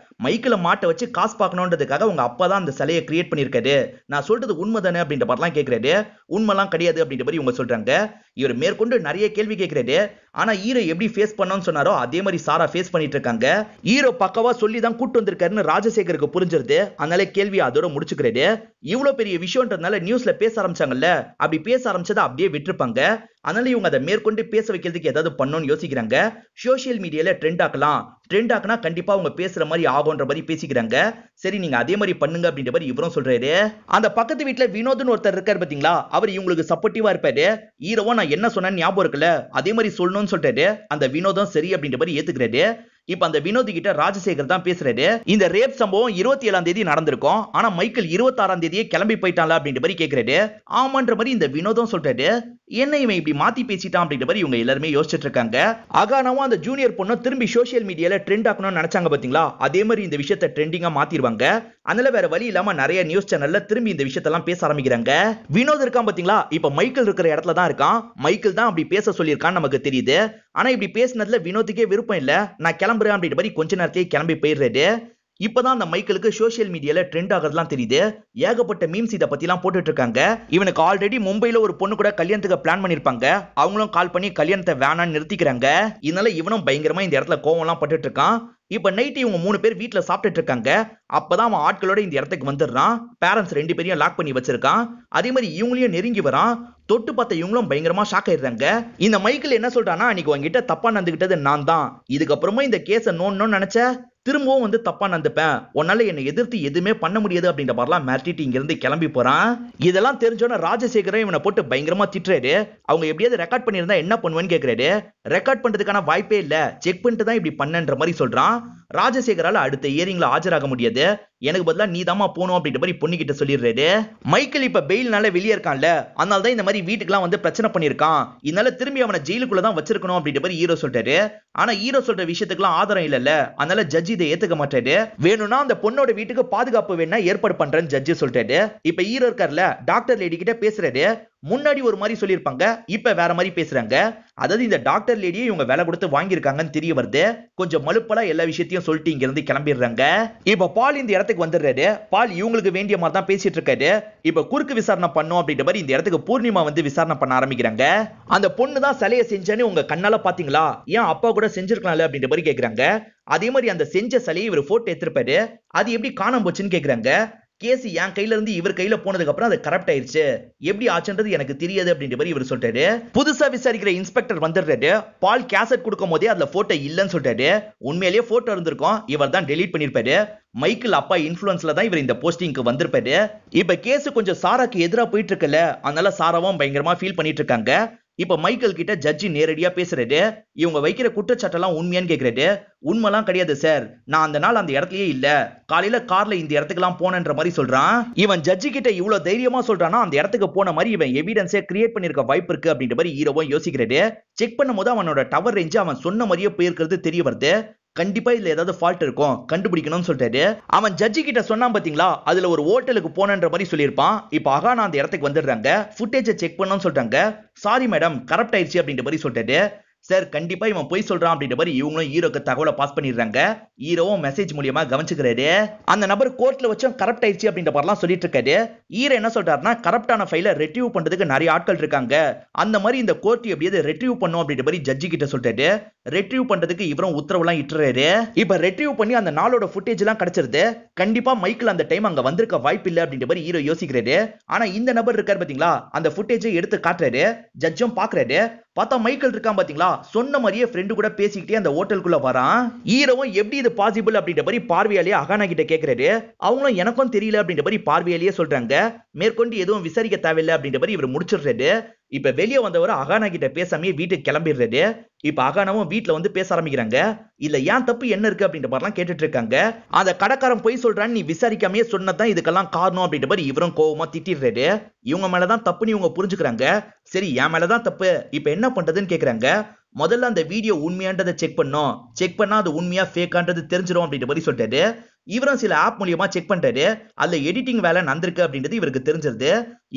மைக்கில மாட்ட வச்சு காசு பார்க்கணும்ன்றதுக்காக உங்க அப்பா தான் அந்த சிலையை கிரியேட் பண்ணிருக்காரு. நான் சொல்றது உண்மைதானே அப்படின்ற மாதிரிலாம் கேட்கிறாரு. உண்மைலாம் கிடையாது அப்படின்ற மாதிரி இவங்க சொல்றாங்க. இவர் மேற்கொண்டு நிறைய கேள்வி கேட்கிறாரு. ஆனா ஹீரோ எப்படி ஃபேஸ் பண்ணணும்னு சொன்னாரோ அதே மாதிரி சாரா ஃபேஸ் பண்ணிட்டு இருக்காங்க. ஹீரோ பக்கவா சொல்லி தான் கூட்டு வந்திருக்காருன்னு ராஜசேகருக்கு புரிஞ்சிருது. அதனால கேள்வி அதோட முடிச்சுக்கிறாரு. இவ்வளவு பெரிய விஷயம்ன்றதுனால நியூஸ்ல பேச ஆரம்பிச்சாங்கல்ல, அப்படி பேச ஆரம்பிச்சதை அப்படியே விட்டுருப்பாங்க. அதனால இவங்க அதை மேற்கொண்டு பேச வைக்கிறதுக்கு ஏதாவது பண்ணணும்னு யோசிக்கிறாங்க. சோசியல் மீடியால ட்ரெண்ட் ஆக்கலாம், ட்ரெண்ட் ஆக்குனா கண்டிப்பா அவங்க பேசுற மாதிரி ஆகும்ன்ற மாதிரி பேசிக்கிறாங்க. சரி நீங்க அதே மாதிரி பண்ணுங்க அப்படின்ற மாதிரி இவரும் சொல்றாரு. அந்த பக்கத்து வீட்டுல வினோத்னு ஒருத்தர் இருக்காரு பாத்தீங்களா, அவர் இவங்களுக்கு சப்போர்ட்டிவா இருப்பாரு. ஹீரோவா நான் என்ன சொன்னேன்னு ஞாபகம் இருக்குல்ல, அதே மாதிரி சொல்லணும்னு சொல்றாரு. அந்த வினோதம் சரி அப்படின்ற மாதிரி ஏத்துக்கிறாரு. இப்ப அந்த வினோத் கிட்ட ராஜசேகர் தான் பேசுறாரு. இந்த ரேப் சம்பவம் 27ஆம் தேதி நடந்திருக்கும், ஆனா மைக்கேல் 26ஆம் தேதியே கிளம்பி போயிட்டான்ல அப்படின்ற மாதிரி கேக்குறாரு. ஆமான்ற மாதிரி இந்த வினோதம் சொல்றாரு. என்ன இவன் இப்படி மாத்தி பேசிட்டான் அப்படின்ற மாதிரி இவங்க எல்லாருமே யோசிச்சுட்டு இருக்காங்க. அகானாவும் அந்த ஜூனியர் பொண்ணு திரும்பி சோசியல் மீடியால ட்ரெண்ட் ஆக்கணும்னு நினைச்சாங்க பாத்தீங்களா, அதே மாதிரி இந்த விஷயத்தை ட்ரெண்டிங்கா மாத்திடுவாங்க. அதனால வேற வழி இல்லாம நிறைய நியூஸ் சேனல்ல திரும்பி இந்த விஷயத்தெல்லாம் பேச ஆரம்பிக்கிறாங்க. வினோத் இருக்கான் பாத்தீங்களா, இப்ப மைக்கேல் இருக்கிற இடத்துல தான் இருக்கான். மைக்கேல் தான் அப்படி பேச சொல்லியிருக்கான்னு நமக்கு தெரியுது. ஆனா இப்படி பேசினதுல வினோத்துக்கே விருப்பம் இல்ல, நான் கிளம்புறேன் அப்படின்ற மாதிரி கொஞ்ச நேரத்திலேயே கிளம்பி போயிடுறாரு. இப்பதான் அந்த மைக்கேலுக்கு சோசியல் மீடியால ட்ரெண்ட் ஆகிறதுலாம் தெரியுது. ஏகப்பட்ட மீம்ஸ் இத பத்தி எல்லாம் போட்டுட்டு இருக்காங்க. இவனுக்கு ஆல்ரெடி மும்பைல ஒரு பொண்ணு கூட கல்யாணத்துக்கு பிளான் பண்ணிருப்பாங்க. அவங்களும் கால் பண்ணி கல்யாணத்தை வேணான்னு நிறுத்திக்கிறாங்க. இதனால இவனும் பயங்கரமா இந்த இடத்துல கோவம் எல்லாம் பட்டுட்டு இருக்கான். இப்ப நைட் இவங்க 3 பேர் வீட்டுல சாப்பிட்டுட்டு இருக்காங்க. அப்பதான் அவன் ஆட்களோட இந்த இடத்துக்கு வந்துடுறான். பேரண்ட்ஸ் 2 பேரையும் லாக் பண்ணி வச்சிருக்கான். அதே மாதிரி இவங்களையும் நெருங்கி வரான். தொட்டு பார்த்த இவங்களும் பயங்கரமா ஷாக் ஆயிடுறாங்க. இந்த மைக்கேல் என்ன சொல்றானா, அன்னைக்கு உங்ககிட்ட தப்பா நடந்துகிட்டது நான் தான், இதுக்கப்புறமா இந்த கேஸை நோண்டணும்னு நினைச்ச திரும்பவும் வந்து தப்பா நடந்துப்பேன், உன்னால என்னை எதிர்த்து எதுவுமே பண்ண முடியாது அப்படின்ற மாதிரிலாம் மிரட்டிட்டு இங்க இருந்து கிளம்பி போறான். இதெல்லாம் தெரிஞ்சோன்னா ராஜசேகரன் இவனை போட்டு பயங்கரமா திட்டுறாரு. அவங்க எப்படியாவது ரெக்கார்ட் பண்ணியிருந்தா என்ன பண்ணுவேன்னு கேட்கிறாரு. ரெக்கார்ட் பண்றதுக்கான வாய்ப்பே இல்ல, செக் பண்ணிட்டு தான் இப்படி பண்ணன்ற மாதிரி சொல்றான். ராஜசேகரால அடுத்த இயரிங்ல ஆஜராக முடியாது, எனக்கு பதிலா நீ தாமா போகணும் அப்படின்ற மாதிரி பொண்ணுகிட்ட சொல்லிடுறாரு. மைக்கேல் இப்ப பெயில்னால வெளியே இருக்கான்ல, அதனால தான் இந்த மாதிரி வீட்டுக்குலாம் வந்து பிரச்சனை பண்ணிருக்கான். இதனால திரும்பி அவனை ஜெயிலுக்குள்ள தான் வச்சிருக்கணும் அப்படின்ற மாதிரி ஹீரோ சொல்றாரு. ஆனா ஹீரோ சொல்ற விஷயத்துக்குலாம் ஆதாரம் இல்லல்ல, அதனால ஜட்ஜ் இதை ஏத்துக்க மாட்டாரு. வேணும்னா அந்த பொண்ணோட வீட்டுக்கு பாதுகாப்பு வேணா ஏற்பாடு பண்றேன்னு ஜட்ஜ் சொல்றாரு. இப்ப ஹீரோ இருக்கார்ல, டாக்டர் லேடி கிட்ட பேசுறாரு. முன்னாடி ஒரு மாதிரி சொல்லியிருப்பாங்க, இப்ப வேற மாதிரி பேசுறாங்க. அதாவது இந்த டாக்டர் லேடியை இவங்க வேலை கொடுத்து வாங்கியிருக்காங்கன்னு தெரிய வருது. கொஞ்சம் மலுப்பலா எல்லா விஷயத்தையும் சொல்லிட்டு இங்க இருந்து கிளம்பிடுறாங்க. இப்ப பால் இந்த இடத்துக்கு வந்துடுறாரு. பால் இவங்களுக்கு வேண்டிய மாதிரி தான் பேசிட்டு இருக்காரு. இப்ப குறுக்கு விசாரணை பண்ணும் அப்படின்ற மாதிரி இந்த இடத்துக்கு பூர்ணிமா வந்து விசாரணை பண்ண ஆரம்பிக்கிறாங்க. அந்த பொண்ணு தான் சிலையை செஞ்சேன்னு உங்க கண்ணால பாத்தீங்களா, ஏன் அப்பா கூட செஞ்சிருக்கலாம்ல அப்படின்ற மாதிரி கேக்குறாங்க. அதே மாதிரி அந்த செஞ்ச சிலையை இவர் போட்டோ எடுத்திருப்பாரு, அது எப்படி காணாம போச்சுன்னு கேக்குறாங்க. கேஸ் என் கையில இருந்து இவர் கையில போனதுக்கு அப்புறம் அது கரப்ட் ஆயிருச்சு, எப்படி ஆச்சுன்றது எனக்கு தெரியாது அப்படின்ற மாதிரி இவர் சொல்றாரு. புதுசா விசாரிக்கிற இன்ஸ்பெக்டர் வந்துடுறாரு. பால் கேசட் கொடுக்கும் போதே அதுல போட்டோ இல்லன்னு சொல்றாரு. உண்மையிலேயே போட்டோ இருந்திருக்கும், இவர் தான் டெலீட் பண்ணிருப்பாரு. மைக்கேல் அப்பா இன்ஃபுளுன்ஸ்ல தான் இவர் இந்த போஸ்டிங்க்கு வந்திருப்பாரு. இப்ப கேஸ் கொஞ்சம் சாராக்கு எதிரா போயிட்டு இருக்குல்ல, அதனால சாராவும் பயங்கரமா ஃபீல் பண்ணிட்டு இருக்காங்க. இப்ப மைக்கேல் கிட்ட ஜட்ஜி நேரடியா பேசுறாரு. இவங்க வைக்கிற குற்றச்சாட்டெல்லாம் உண்மையான்னு கேக்குறாரு. உண்மைலாம் கிடையாது சார், நான் அந்த நாள் அந்த இடத்துலயே இல்ல, காலையில கார்ல இந்த இடத்துக்குலாம் போனன்ற மாதிரி சொல்றான். இவன் ஜட்ஜி கிட்ட இவ்வளவு தைரியமா சொல்றானா, அந்த இடத்துக்கு போன மாதிரி இவன் எவிடன்ஸே கிரியேட் பண்ணிருக்க வாய்ப்பு இருக்கு அப்படின்ற மாதிரி ஹீரோவும் யோசிக்கிறாரு. செக் பண்ணும்போது அவனோட டவர் ரேஞ்ச் அவன் சொன்ன மாதிரியே போயிருக்கிறது தெரிய வருது. கண்டிப்பா இதுல ஏதாவது ஃபால்ட் இருக்கும், கண்டுபிடிக்கணும்னு சொல்றாரு. அவன் ஜட்ஜி கிட்ட சொன்னான் பாத்தீங்களா, அதுல ஒரு ஹோட்டலுக்கு போனன்ற மாதிரி சொல்லியிருப்பான். இப்ப அகானா அந்த இடத்துக்கு வந்துடுறாங்க. ஃபுட்டேஜை செக் பண்ணணும்னு சொல்றாங்க. சாரி மேடம், கரப்ட் ஆயிடுச்சு அப்படின்ற மாதிரி சொல்றாரு. சார் கண்டிப்பா இவன் போய் சொல்றான் அப்படின்ற மாதிரி இவங்களும் ஹீரோக்கு தகவலை பாஸ் பண்ணிடுறாங்க. ஹீரோவும் மெசேஜ் மூலியமா கவனிச்சுக்கிறாரு. அந்த நபர் கோர்ட்ல வச்சும் கரப்ட் ஆயிடுச்சு அப்படின்ற மாதிரிலாம் சொல்லிட்டு இருக்காரு. ஹீரோ என்ன சொல்றாருன்னா, கரப்டான ஃபைலை ரெட்ரீவ் பண்றதுக்கு நிறைய ஆட்கள் இருக்காங்க, அந்த மாதிரி இந்த கோர்ட் எப்படியாவது ரெட்ரீவ் பண்ணும் அப்படின்ற மாதிரி ஜட்ஜி கிட்ட சொல்றாரு. ரெட்ரீவ் பண்றதுக்கு இவரும் உத்தரவுலாம் இட்டுறாரு. இப்ப ரெட்ரீவ் பண்ணி அந்த நாளோட ஃபுட்டேஜ் எல்லாம் கிடைச்சிருது. கண்டிப்பா மைக்கேல் அந்த டைம் அங்க வந்திருக்க வாய்ப்பு இல்ல அப்படின்ற மாதிரி ஹீரோ யோசிக்கிறாரு. ஆனா இந்த நபர் இருக்காரு பாத்தீங்களா, அந்த ஃபுட்டேஜை எடுத்து காட்டுறாரு. ஜட்ஜும் பாக்குறாரு. பார்த்தா மைக்கேல் இருக்கான் பாத்தீங்களா, சொன்ன மாதிரியே ஃப்ரெண்டு கூட பேசிக்கிட்டே அந்த ஹோட்டலுக்குள்ள வரான். ஹீரோவும் எப்படி இது பாசிபிள் அப்படின்ற மாதிரி பார்வையாலேயே அகானா கிட்ட கேக்குறாரு. அவங்களும் எனக்கும் தெரியல அப்படின்ற மாதிரி பார்வையாலேயே சொல்றாங்க. மேற்கொண்டு எதுவும் விசாரிக்க தேவையில்லை அப்படின்ற மாதிரி இவர் முடிச்சிடுறாரு. இப்ப வெளியே வந்தவர் அகானா கிட்ட பேசாமே வீட்டுக்கு கிளம்பிடுறாரு. இப்ப அகானாவும் வீட்டுல வந்து பேச ஆரம்பிக்கிறாங்க. இல்ல ஏன் தப்பு என்ன இருக்கு அப்படின்ற மாதிரிலாம் கேட்டுட்டு இருக்காங்க. அந்த கடைக்காரன் போய் சொல்றான்னு நீ விசாரிக்காமே சொன்னதான் இதுக்கெல்லாம் காரணம் அப்படின்ற மாதிரி இவரும் கோவமா திட்டிடுறாரு. இவங்க மேலதான் தப்புன்னு இவங்க புரிஞ்சுக்கிறாங்க. சரி என் மேலதான் தப்பு, இப்ப என்ன பண்றதுன்னு கேக்குறாங்க. முதல்ல அந்த வீடியோ உண்மையான்றதை செக் பண்ணோம், செக் பண்ணா அது உண்மையா ஃபேக்கான்றது தெரிஞ்சிடும் அப்படின்ற மாதிரி சொல்லிட்டாரு. இவரும் சில ஆப் மூலியமா செக் பண்றாரு, அதுல எடிட்டிங் வேலை நடந்திருக்கு அப்படின்றது இவருக்கு தெரிஞ்சிருது.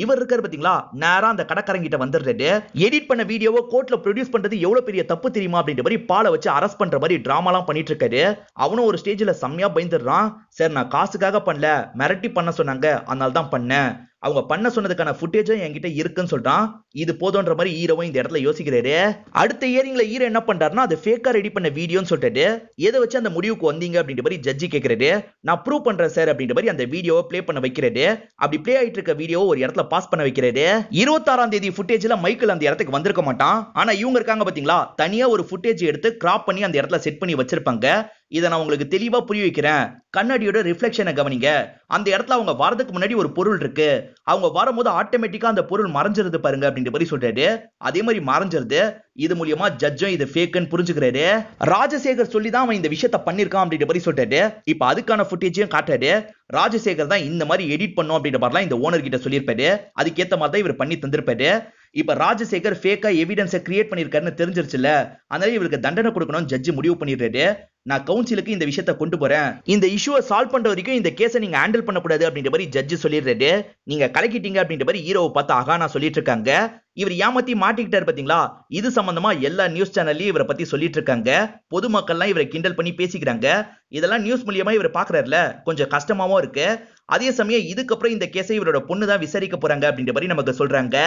இவர் இருக்காரு பாத்தீங்களா, நேரா அந்த கடைக்காரங்கிட்ட வந்துடுறாரு. எடிட் பண்ண வீடியோவை கோர்ட்ல ப்ரொடியூஸ் பண்றது எவ்வளவு பெரிய தப்பு தெரியுமா அப்படின்ற மாதிரி பாலை வச்சு அரெஸ்ட் பண்ற மாதிரி டிராமாலாம் பண்ணிட்டு இருக்காரு. அவனும் ஒரு ஸ்டேஜ்ல செம்மையா பயந்துடுறான். சார் நான் காசுக்காக பண்ணல, மிரட்டி பண்ண சொன்னாங்க, அதனால தான் பண்ணேன். அவங்க பண்ண சொன்னதுக்கான ஃபுட்டேஜும் என்கிட்ட இருக்குன்னு சொல்றான். இது போதுன்ற மாதிரி ஹீரோவும் இந்த இடத்துல யோசிக்கிறாரு. அடுத்த இயரிங்ல ஹீரோ என்ன பண்றாருன்னா, அது ஃபேக்கா ரெடி பண்ண வீடியோன்னு சொல்லிட்டு எதை வச்சு அந்த முடிவுக்கு வந்தீங்க அப்படின்ற மாதிரி ஜட்ஜி கேட்கிறாரு. நான் ப்ரூவ் பண்றேன் சார் அப்படின்ற மாதிரி அந்த வீடியோவை ப்ளே பண்ண வைக்கிறாரு. அப்படி ப்ளே ஆயிட்டு இருக்க வீடியோவை ஒரு இடத்துல பாஸ் பண்ண வைக்கிறாரு. 26ஆம் தேதி ஃபுட்டேஜ்ல மைக்கேல் அந்த இடத்துக்கு வந்திருக்க மாட்டான். ஆனா இவங்க இருக்காங்க பாத்தீங்களா, தனியா ஒரு ஃபுட்டேஜ் எடுத்து கிராப் பண்ணி அந்த இடத்துல செட் பண்ணி வச்சிருப்பாங்க. இதை நான் உங்களுக்கு தெளிவா புரிய வைக்கிறேன். கண்ணாடியோட ரிஃப்ளெக்ஷனை கவனிங்க. அந்த இடத்துல அவங்க வரதுக்கு முன்னாடி ஒரு பொருள் இருக்கு, அவங்க வரும்போது ஆட்டோமேட்டிக்கா அந்த பொருள் மறைஞ்சிருது பாருங்க அப்படின்ற மாதிரி சொல்றாரு. அதே மாதிரி மறைஞ்சிருது. இது மூலியமா ஜட்ஜும் இது ஃபேக்குன்னு புரிஞ்சுக்கிறாரு. ராஜசேகர் சொல்லி தான் அவன் இந்த விஷயத்த பண்ணிருக்கான் அப்படின்ற மாதிரி சொல்றாரு. இப்ப அதுக்கான ஃபுட்டேஜையும் காட்டுறாரு. ராஜசேகர் தான் இந்த மாதிரி எடிட் பண்ணும் அப்படின்ற மாதிரிலாம் இந்த ஓனர் கிட்ட சொல்லியிருப்பாரு. அதுக்கேற்ற மாதிரி தான் இவர் பண்ணி தந்திருப்பாரு. இப்ப ராஜசேகர் ஃபேக்கா எவிடன்ஸை கிரியேட் பண்ணிருக்காருன்னு தெரிஞ்சிருச்சுல, அதனால இவருக்கு தண்டனை கொடுக்கணும் ஜட்ஜ் முடிவு பண்ணிடுறாரு. நான் கவுன்சிலுக்கு இந்த விஷயத்தை கொண்டு போறேன், இந்த இஷ்யூவை சால்வ் பண்ற வரைக்கும் இந்த கேஸை நீங்க ஹேண்டில் பண்ணக்கூடாது அப்படின்ற மாதிரி ஜட்ஜ் சொல்லிடுறாரு. நீங்க கலக்கிட்டீங்க அப்படின்ற மாதிரி ஹீரோவை பார்த்து அகானா சொல்லிட்டு இருக்காங்க. இவர் ஏமாத்தி மாட்டிக்கிட்டாரு பாத்தீங்களா, இது சம்பந்தமா எல்லா நியூஸ் சேனல்லையும் இவரை பத்தி சொல்லிட்டு இருக்காங்க. பொதுமக்கள்லாம் இவரை கிண்டல் பண்ணி பேசிக்கிறாங்க. இதெல்லாம் நியூஸ் மூலியமா இவர் பாக்குறாருல, கொஞ்சம் கஷ்டமாவும் இருக்கு. அதே சமயம் இதுக்கப்புறம் இந்த கேஸை இவரோட பொண்ணு தான் விசாரிக்க போறாங்க அப்படின்ற மாதிரி நமக்கு சொல்றாங்க.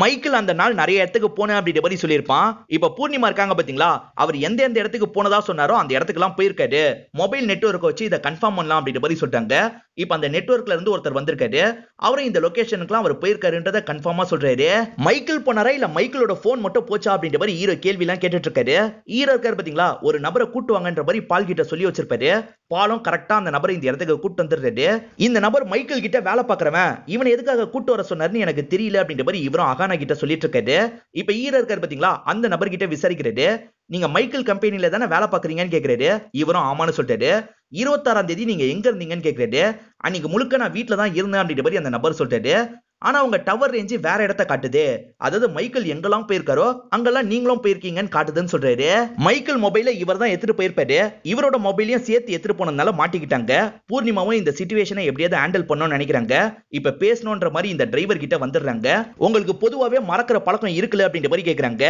மைக்கேல் அந்த நாள் நிறைய இடத்துக்கு போன அப்படின்ற மாதிரி சொல்லியிருப்பான். இப்ப பூர்ணிமா இருக்காங்க பாத்தீங்களா, அவர் எந்த எந்த இடத்துக்கு போனதா சொன்னாரோ அந்த இடத்துக்கு எல்லாம் போயிருக்காரு. மொபைல் நெட்வொர்க் வச்சு இதை கன்ஃபார்ம் பண்ணலாம் அப்படின்ற மாதிரி சொல்றாங்க. இப்ப அந்த நெட்வொர்க்ல இருந்து ஒருத்தர் வந்திருக்காரு. அவரும் இந்த லொகேஷனுக்குலாம் அவர் போயிருக்காருன்றத கன்ஃபார்மா சொல்றாரு. மைக்கேல் போனாரா இல்ல மைக்கேலோட போன் மட்டும் போச்சா அப்படின்ற மாதிரி ஹீரோ கேள்வி எல்லாம் கேட்டுட்டு இருக்காரு. ஹீரோ இருக்காரு பாத்தீங்களா, ஒரு நபரை கூட்டு வாங்கன்ற மாதிரி பால் கிட்ட சொல்லி வச்சிருப்பாரு. பாலும் கரெக்டா அந்த நபரை இந்த இடத்துக்கு கூட்டு வந்துடுறாரு. இந்த நபர் மைக்கேல் கிட்ட வேலை பார்க்கறவன், இவனை எதுக்காக கூட்டு வர சொன்னாருன்னு எனக்கு தெரியல அப்படின்ற மாதிரி இவரும் அகானா கிட்ட சொல்லிட்டு இருக்காரு. இப்ப ஹீரோ இருக்காரு பாத்தீங்களா, அந்த நபர் கிட்ட விசாரிக்கிறாரு. நீங்க மைக்கேல் கம்பெனில தானே வேலை பாக்குறீங்கன்னு கேக்குறாரு. இவரும் ஆமான்னு சொல்லிட்டாரு. 26ஆம் தேதி நீங்க எங்க இருந்தீங்கன்னு கேக்குறாரு. அன்னைக்கு முழுக்க நான் வீட்டுல தான் இருந்தேன் அப்படின்ற மாதிரி அந்த நபர் சொல்லிட்டாரு. ஆனா உங்க டவர் ரேஞ்சு வேற இடத்த காட்டுது, அதாவது மைக்கேல் எங்கெல்லாம் போயிருக்காரோ அங்கெல்லாம் நீங்களும் போயிருக்கீங்கன்னு காட்டுதுன்னு சொல்றாரு. மைக்கேல் மொபைல இவர் தான் எடுத்துட்டு போயிருப்பாரு. இவரோட மொபைலையும் சேர்த்து எடுத்துட்டு போனதுனால மாட்டிக்கிட்டாங்க. பூர்ணிமாவும் இந்த சிச்சுவேஷனை எப்படியாவது ஹேண்டில் பண்ணணும்னு நினைக்கிறாங்க. இப்ப பேசணும்ன்ற மாதிரி இந்த டிரைவர் கிட்ட வந்துடுறாங்க. உங்களுக்கு பொதுவாவே மறக்கிற பழக்கம் இருக்குல்ல அப்படின்ற மாதிரி கேக்குறாங்க.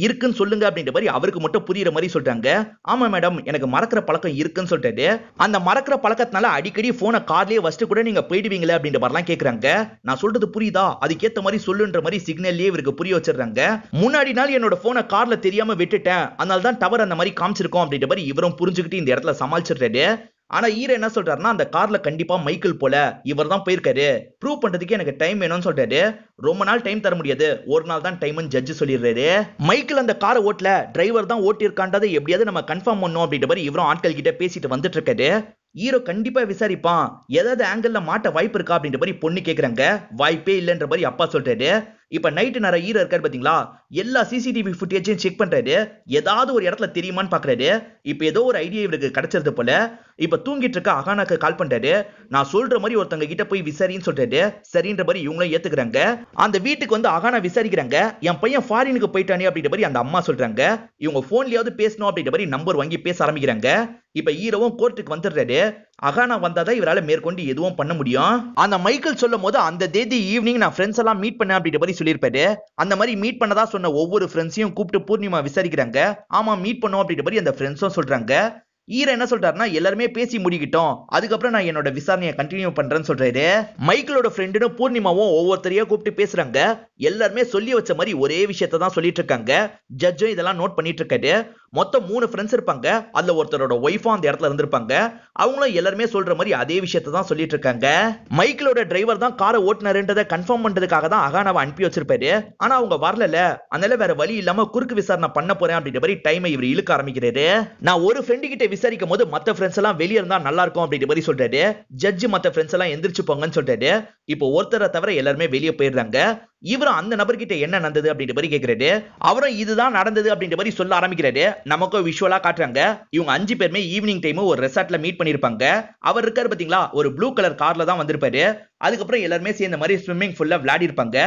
இருக்குன்னு சொல்லுங்க அப்படின்ற மாதிரி அவருக்கு மட்டும் புரியுற மாதிரி சொல்றாங்க. ஆமா மேடம், எனக்கு மறக்கிற பழக்கம் இருக்குன்னு சொல்லிட்டு அந்த மறக்கிற பழக்கத்தினால அடிக்கடி போனை கார்லயே வச்சுட்டு கூட நீங்க போயிடுவீங்களே அப்படின்ற மாதிரிலாம் கேக்குறாங்க. நான் சொல்றது புரியுதா, அதுக்கேத்த மாதிரி சொல்லுன்ற மாதிரி சிக்னல்லே இவருக்கு புரிய வச்சிடுறாங்க. முன்னாடி நாள் என்னோட போனை கார்ல தெரியாம விட்டுட்டேன், அதனால தான் டவர் அந்த மாதிரி காமிச்சிருக்கோம் அப்படின்ற மாதிரி இவரும் புரிஞ்சுக்கிட்டு இந்த இடத்துல சமாளிச்சிடுறாரு. ஆனா ஹீரோ என்ன சொல்றாருன்னா, அந்த கார்ல கண்டிப்பா மைக்கேல் போல இவர் தான் போயிருக்காரு, ப்ரூவ் பண்றதுக்கு எனக்கு டைம் வேணும்னு சொல்றாரு. ரொம்ப நாள் டைம் தர முடியாது, ஒரு நாள் தான் டைம்னு ஜட்ஜ் சொல்லிடுறாரு. மைக்கேல் அந்த காரை ஓட்டல, டிரைவர் தான் ஓட்டி இருக்கான்றதை எப்படியாவது நம்ம கன்ஃபார்ம் பண்ணணும் அப்படின்ற மாதிரி இவரும் ஆட்கள் கிட்ட பேசிட்டு வந்துட்டு இருக்காரு. ஹீரோ கண்டிப்பா விசாரிப்பான், ஏதாவது ஆங்கிள் மாட்ட வாய்ப்பு இருக்கா அப்படின்ற மாதிரி பொண்ணு கேக்குறாங்க. வாய்ப்பே இல்லைன்ற மாதிரி அப்பா சொல்றாரு. இப்ப நைட்டு நேரம் ஹீரோ இருக்காரு பாத்தீங்களா, எல்லா சிசிடிவி ஃபுட்டேஜையும் செக் பண்றாரு. ஏதாவது ஒரு இடத்துல தெரியுமான்னு பாக்குறாரு. இப்ப ஏதோ ஒரு ஐடியா இவருக்கு கிடைச்சிருது போல. இப்ப தூங்கிட்டு இருக்க அகானாக்கு கால் பண்றாரு. நான் சொல்ற மாதிரி ஒருத்தங்க கிட்ட போய் விசாரின்னு சொல்றாரு. சரின்ற மாதிரி இவங்களும் ஏத்துக்கிறாங்க. அந்த வீட்டுக்கு வந்து அகானா விசாரிக்கிறாங்க. என் பையன் ஃபாரினுக்கு போயிட்டானே அப்படின்ற மாதிரி அந்த அம்மா சொல்றாங்க. இவங்க போன்லயாவது பேசணும் அப்படின்ற மாதிரி நம்பர் வாங்கி பேச ஆரம்பிக்கிறாங்க. இப்ப ஹீரோவும் கோர்ட்டுக்கு வந்துடுறாரு. அகானா வந்தாதான் இவரால மேற்கொண்டு எதுவும் பண்ண முடியும். அந்த மைக்கேல் சொல்லும் போது அந்த தேதி ஈவினிங் நான் ஃப்ரெண்ட்ஸ் எல்லாம் மீட் பண்ண அப்படின்ற மாதிரி சொல்லியிருப்பாரு. அந்த மாதிரி மீட் பண்ணதா சொன்ன ஒவ்வொரு ஃப்ரெண்ட்ஸையும் கூப்பிட்டு பூர்ணிமா விசாரிக்கிறாங்க. ஆமா மீட் பண்ணோம் அப்படின்ற மாதிரி அந்த ஃப்ரெண்ட்ஸும் சொல்றாங்க. ஈர என்ன சொல்றாருன்னா, எல்லாருமே பேசி முடிக்கிட்டோம், அதுக்கப்புறம் நான் என்னோட விசாரணையை கண்டினியூ பண்றேன்னு சொல்றாரு. மைக்கேலோட ஃப்ரெண்டுன்னு பூர்ணிமாவும் ஒவ்வொருத்தரையா கூப்பிட்டு பேசுறாங்க. எல்லாருமே சொல்லி வச்ச மாதிரி ஒரே விஷயத்தை தான் சொல்லிட்டு இருக்காங்க. ஜட்ஜும் இதெல்லாம் நோட் பண்ணிட்டு இருக்காரு. மொத்தம் 3 ஃப்ரெண்ட்ஸ் இருப்பாங்க. அதுல ஒருத்தரோட ஒய்ஃபும் அந்த இடத்துல இருந்திருப்பாங்க. அவங்களும் எல்லாருமே சொல்ற மாதிரி அதே விஷயத்தை தான் சொல்லிட்டு இருக்காங்க. மைக்கேலோட டிரைவர் தான் காரை ஓட்டுனாருன்றதை கன்ஃபார்ம் பண்றதுக்காக தான் அகானாவை அனுப்பி வச்சிருப்பாரு. ஆனா அவங்க வரல, அதனால வேற வழி இல்லாம குறுக்கு விசாரணை பண்ண போறேன் அப்படின்ற மாதிரி டைமை இவர் இழுக்க ஆரம்பிக்கிறாரு. நான் ஒரு ஃப்ரெண்டு கிட்ட விசாரிக்கும் போது மத்த ஃப்ரெண்ட்ஸ் எல்லாம் வெளியே இருந்தா நல்லா இருக்கும் அப்படின்ற மாதிரி சொல்றாரு. ஜட்ஜ் மத்த ஃப்ரெண்ட்ஸ் எல்லாம் எந்திரிச்சு போங்கன்னு சொல்றாரு. இப்போ ஒருத்தரை தவிர எல்லாருமே வெளியே போயிடுறாங்க. இவரும் அந்த நபர்கிட்ட என்ன நடந்தது அப்படின்ற மாதிரி கேட்கிறாரு. அவரும் இதுதான் நடந்தது அப்படின்ற மாதிரி சொல்ல ஆரம்பிக்கிறாரு. நமக்கு விஷுவலா காட்டுறாங்க. இவங்க 5 பேருமே ஈவினிங் டைம் ஒரு ரெசார்ட்ல மீட் பண்ணிருப்பாங்க. அவர் இருக்காரு பாத்தீங்களா, ஒரு ப்ளூ கலர் கார்ல தான் வந்திருப்பாரு. அதுக்கப்புறம் எல்லாருமே சேர்ந்த மாதிரி ஸ்விம்மிங் ஃபுல்ல விளையாடி இருப்பாங்க.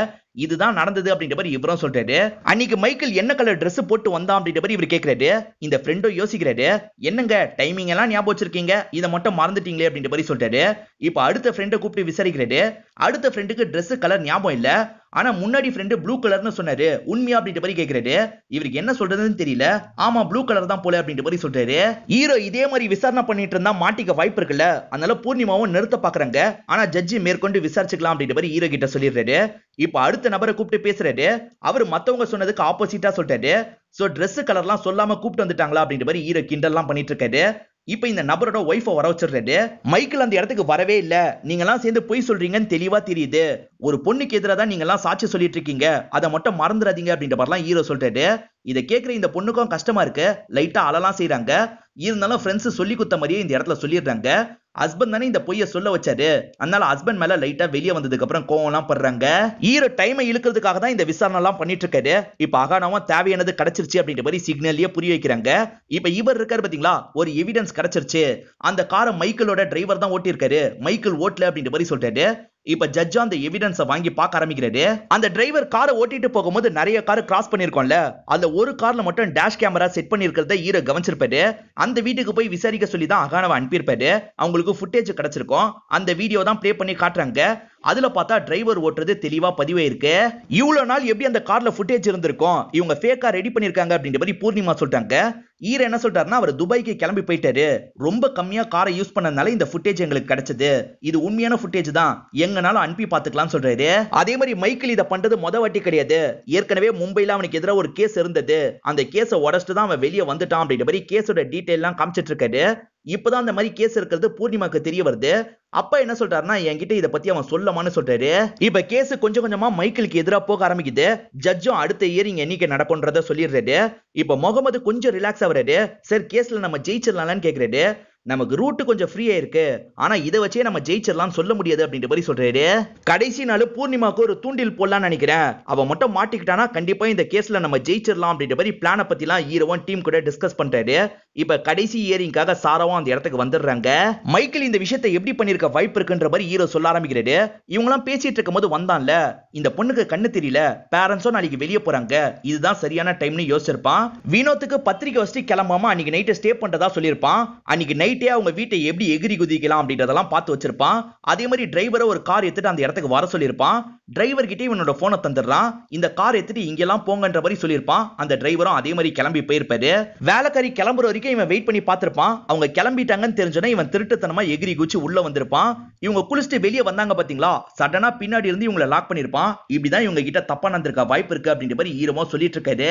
இதுதான் நடந்தது அப்படின்ற மாதிரி இவரும் சொல்றாரு. அன்னைக்கு மைக்கேல் என்ன கலர் Dress போட்டு வந்தான் அப்படின்ற மாதிரி இவர் கேட்கிறாரு. இந்த ஃப்ரெண்டும் யோசிக்கிறாரு. என்னங்க டைமிங் எல்லாம் ஞாபகம் வச்சிருக்கீங்க, இதை மட்டும் மறந்துட்டீங்களே அப்படின்ற மாதிரி சொல்றாரு. இப்ப அடுத்த ஃப்ரெண்டை கூப்பிட்டு விசாரிக்கிறாரு. அடுத்த ஃப்ரெண்டுக்கு Dress கலர் ஞாபகம் இல்ல, ஆனா முன்னாடி ஃப்ரெண்டு ப்ளூ கலர்னு சொன்னாரு, உண்மையா அப்படின்ற மாதிரி கேட்கிறாரு. இவருக்கு என்ன சொல்றதுன்னு தெரியல. ஆமா ப்ளூ கலர் தான் போல அப்படின்ற மாதிரி சொல்றாரு. ஹீரோ இதே மாதிரி விசாரணை பண்ணிட்டு இருந்தா மாட்டிக்க வாய்ப்பு இருக்குல்ல, அதனால பூர்ணிமாவும் நிறுத்த பாக்குறாங்க. ஆனா ஜட்ஜி மேற்கொண்டு விசாரிச்சுக்கலாம் அப்படின்ற மாதிரி ஹீரோ கிட்ட சொல்லிடுறாரு. இப்ப அடுத்த நபரை கூப்பிட்டு பேசுறாரு. அவர் மத்தவங்க சொன்னதுக்கு ஆப்போசிட்டா சொல்றாரு. சோ Dress கலர்லாம் சொல்லாம கூப்பிட்டு வந்துட்டாங்களா அப்படின்ற மாதிரி ஹீரோ கிண்டல்லாம் பண்ணிட்டு இருக்காரு. இப்ப இந்த நபரோட ஒய்ஃபை வர வச்சிடுறாரு. மைக்கேல் அந்த இடத்துக்கு வரவே இல்ல, நீங்க எல்லாம் சேர்ந்து பொய் சொல்றீங்கன்னு தெளிவா தெரியுது. ஒரு பொண்ணுக்கு எதிராக தான் நீங்க எல்லாம் சாட்சி சொல்லிட்டு இருக்கீங்க, அதை மட்டும் மறந்துடாதீங்க அப்படின்ற மாதிரிலாம் ஹீரோ சொல்றாரு. இதை கேட்கிற இந்த பொண்ணுக்கும் கஷ்டமா இருக்கு. லைட்டா அழலாம் செய்யறாங்க. இருந்தாலும் ஃப்ரெண்ட்ஸ் சொல்லி குத்த மாதிரியே இந்த இடத்துல சொல்லிடுறாங்க. ஹஸ்பண்ட் தானே இந்த பொய்ய சொல்ல வச்சாரு, அதனால ஹஸ்பண்ட் மேல லைட்டா வெளியே வந்ததுக்கு அப்புறம் கோவம் எல்லாம் படுறாங்க. ஹீரோ டைமை இழுக்கிறதுக்காக தான் இந்த விசாரணை எல்லாம் பண்ணிட்டு இருக்காரு. இப்ப அகானாவும் தேவையானது கிடைச்சிருச்சு அப்படின்ற மாதிரி சிக்னல்லயே புரிய வைக்கிறாங்க. இப்ப இவர் இருக்காரு பாத்தீங்களா, ஒரு எவிடன்ஸ் கிடைச்சிருச்சு. அந்த காரை மைக்கேலோட டிரைவர் தான் ஓட்டி இருக்காரு, மைக்கேல் ஓட்டல அப்படின்ற மாதிரி சொல்றாரு. இப்ப ஜட்ஜ் அந்த எவிடன்ஸை வாங்கி பார்க்க ஆரம்பிக்கிறாரு. அந்த டிரைவர் காரை ஓட்டிட்டு போகும்போது நிறைய கார் கிராஸ் பண்ணிருக்கோம்ல, அந்த ஒரு கார்ல மட்டும் டேஷ் கேமரா செட் பண்ணிருக்கிறத ஹீரோ கவனிச்சிருப்பாரு. அந்த வீட்டுக்கு போய் விசாரிக்க சொல்லி தான் அகானாவை அனுப்பியிருப்பாரு. அவங்களுக்கு ஃபுட்டேஜ் கிடைச்சிருக்கும். அந்த வீடியோ தான் ப்ளே பண்ணி காட்டுறாங்க. அதுல பார்த்தா டிரைவர் ஓட்டுறது தெளிவா பதிவாயிருக்கு. இவ்வளவு நாள் எப்படி அந்த கார்ல ஃபுட்டேஜ் இருந்திருக்கும், இவங்க ஃபேக்கா ரெடி பண்ணிருக்காங்க அப்படின்ற மாதிரி பூர்ணிமா சொல்றாங்க. ஹீரோ என்ன சொல்றாருன்னா, அவர் துபாய்க்கு கிளம்பி போயிட்டாரு, ரொம்ப கம்மியா காரை யூஸ் பண்ணதுனால இந்த ஃபுட்டேஜ் எங்களுக்கு கிடைச்சது, இது உண்மையான ஃபுட்டேஜ் தான், எங்கனாலும் அனுப்பி பாத்துக்கலாம் சொல்றாரு. அதே மாதிரி மைக்கேல் இதை பண்றது முத வாட்டி கிடையாது. ஏற்கனவே மும்பைல அவனுக்கு எதிராக ஒரு கேஸ் இருந்தது. அந்த கேஸை உடச்சிட்டு தான் அவன் வெளியே வந்துட்டான் அப்படின்ற மாதிரி கேஸோட டீடைல் எல்லாம் காமிச்சிட்டு இருக்காரு. இப்பதான் அந்த மாதிரி கேஸ் இருக்கிறது பூர்ணிமாக்கு தெரிய வருது. அப்பா என்ன சொல்றாருன்னா, என்கிட்ட இதை பத்தி அவன் சொல்லமான்னு சொல்றாரு. இப்ப கேஸ் கொஞ்சம் கொஞ்சமா மைக்கேலுக்கு எதிராக போக ஆரம்பிக்குது. ஜட்ஜும் அடுத்த இயரிங் என்னைக்கு நடக்கும்ன்றத சொல்லிடுறாரு. இப்ப முகமது கொஞ்சம் ரிலாக்ஸ் ஆகுறாரு. சார் கேஸ்ல நம்ம ஜெயிச்சிடலாம்னு கேக்குறாரு. நமக்கு ரூட் கொஞ்சம் ஃப்ரீயா இருக்கு, ஆனா இதை வச்சே நம்ம ஜெயிச்சிடலாம் சொல்ல முடியாது அப்படின்ற மாதிரி சொல்றாரு. கடைசி நாள் பூர்ணிமாக்கு ஒரு தூண்டில் போடலாம்னு நினைக்கிறேன். அவ மட்டும் மாட்டிக்கிட்டானா கண்டிப்பா இந்த கேஸ்ல நம்ம ஜெயிச்சிடலாம் அப்படின்ற மாதிரி பிளான பத்திலாம் ஹீரோவும் டீம் கூட டிஸ்கஸ் பண்றாரு. இப்ப கடைசி இயரிங்காக சாராவும் அந்த இடத்துக்கு வந்துடுறாங்க. மைக்கேல் இந்த விஷயத்தை எப்படி பண்ணிருக்க வாய்ப்பு இருக்குன்ற மாதிரி ஹீரோ சொல்ல ஆரம்பிக்கிறாரு. இவங்க எல்லாம் பேசிட்டு இருக்கும் போது வந்தான்ல, இந்த பொண்ணுக்கு கண்ணு தெரியல, பேரண்ட்ஸும் நாளைக்கு வெளியே போறாங்க, இதுதான் சரியான டைம்னு யோசிச்சிருப்பான். வினோத்துக்கு பத்திரிக்கை வச்சு கிளம்பாம அன்னைக்கு நைட்டு ஸ்டே பண்றதா சொல்லியிருப்பான். அன்னைக்கு நைட்டே அவங்க வீட்டை எப்படி எகிரி குதிக்கலாம் அப்படின்றதெல்லாம் பார்த்து வச்சிருப்பான். அதே மாதிரி டிரைவரை ஒரு கார் எடுத்துட்டு அந்த இடத்துக்கு வர சொல்லியிருப்பான். டிரைவர் கிட்டே இவனோட போனை தந்துடுறான். இந்த கார் எடுத்துட்டு இங்கெல்லாம் போங்கன்ற மாதிரி சொல்லியிருப்பான். அந்த டிரைவரும் அதே மாதிரி கிளம்பி போயிருப்பாரு. வேலைக்காரி கிளம்புற வரைக்கும் இவன் வெயிட் பண்ணி பார்த்திருப்பான். அவங்க கிளம்பிட்டாங்கன்னு தெரிஞ்சோன்னா இவன் திருட்டுத்தனமா எகிரி குச்சி உள்ள வந்திருப்பான். இவங்க குளிச்சுட்டு வெளியே வந்தாங்க பாத்தீங்களா, சடனா பின்னாடி இருந்து இவங்களை லாக் பண்ணிருப்பான். இப்படிதான் இவங்க கிட்ட தப்பா நடந்திருக்க வாய்ப்பு இருக்கு அப்படின்ற மாதிரி ஹீரோவா சொல்லிட்டு இருக்காரு.